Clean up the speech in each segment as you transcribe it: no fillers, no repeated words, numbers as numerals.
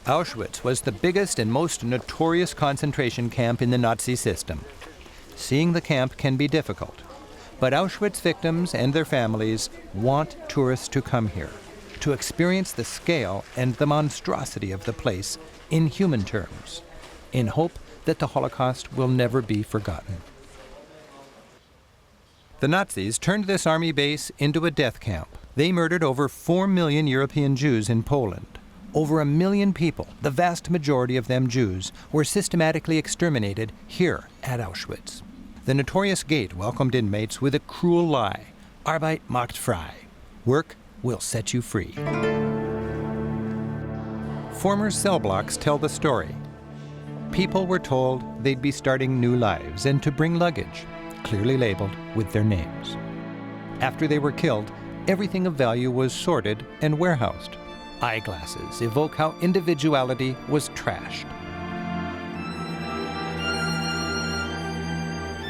Auschwitz was the biggest and most notorious concentration camp in the Nazi system. Seeing the camp can be difficult, but Auschwitz victims and their families want tourists to come here, to experience the scale and the monstrosity of the place in human terms, in hope that the Holocaust will never be forgotten. The Nazis turned this army base into a death camp. They murdered over 4 million European Jews in Poland. Over 1 million people, the vast majority of them Jews, were systematically exterminated here at Auschwitz. The notorious gate welcomed inmates with a cruel lie: Arbeit macht frei. Work will set you free. Former cell blocks tell the story. People were told they'd be starting new lives and to bring luggage, clearly labeled with their names. After they were killed, everything of value was sorted and warehoused. Eyeglasses evoke how individuality was trashed.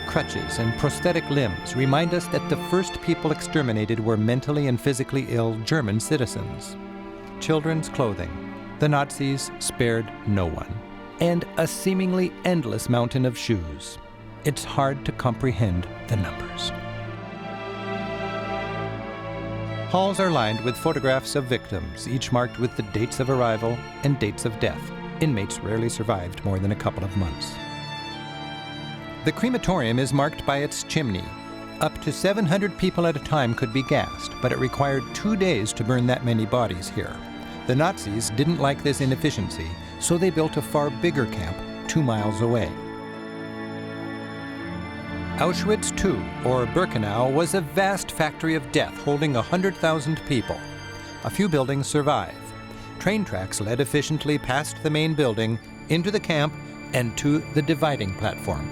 Crutches and prosthetic limbs remind us that the first people exterminated were mentally and physically ill German citizens. Children's clothing. The Nazis spared no one. And a seemingly endless mountain of shoes. It's hard to comprehend the numbers. Halls are lined with photographs of victims, each marked with the dates of arrival and dates of death. Inmates rarely survived more than a couple of months. The crematorium is marked by its chimney. Up to 700 people at a time could be gassed, but it required 2 days to burn that many bodies here. The Nazis didn't like this inefficiency, so they built a far bigger camp 2 miles away. Auschwitz II, or Birkenau, was a vast factory of death holding 100,000 people. A few buildings survive. Train tracks led efficiently past the main building, into the camp, and to the dividing platform.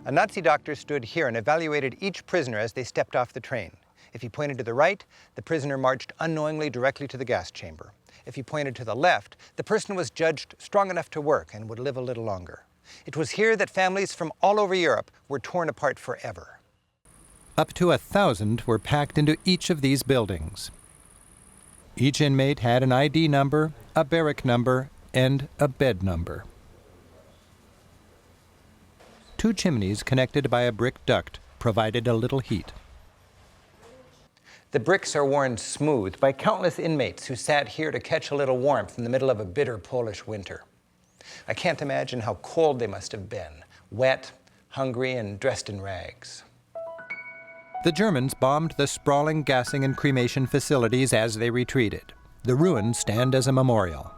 A Nazi doctor stood here and evaluated each prisoner as they stepped off the train. If he pointed to the right, the prisoner marched unknowingly directly to the gas chamber. If he pointed to the left, the person was judged strong enough to work and would live a little longer. It was here that families from all over Europe were torn apart forever. Up to 1,000 were packed into each of these buildings. Each inmate had an ID number, a barrack number, and a bed number. 2 chimneys connected by a brick duct provided a little heat. The bricks are worn smooth by countless inmates who sat here to catch a little warmth in the middle of a bitter Polish winter. I can't imagine how cold they must have been, wet, hungry, and dressed in rags. The Germans bombed the sprawling gassing and cremation facilities as they retreated. The ruins stand as a memorial.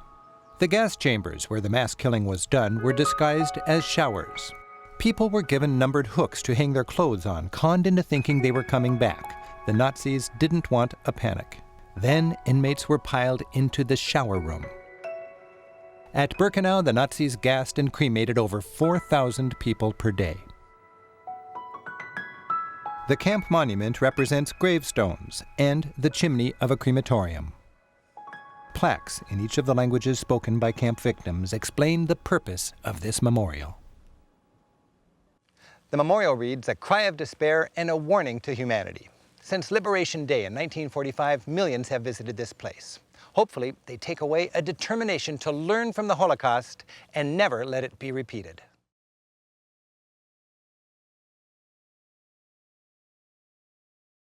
The gas chambers where the mass killing was done were disguised as showers. People were given numbered hooks to hang their clothes on, conned into thinking they were coming back. The Nazis didn't want a panic. Then inmates were piled into the shower room. At Birkenau, the Nazis gassed and cremated over 4,000 people per day. The camp monument represents gravestones and the chimney of a crematorium. Plaques in each of the languages spoken by camp victims explain the purpose of this memorial. The memorial reads a cry of despair and a warning to humanity. Since Liberation Day in 1945, millions have visited this place. Hopefully, they take away a determination to learn from the Holocaust and never let it be repeated.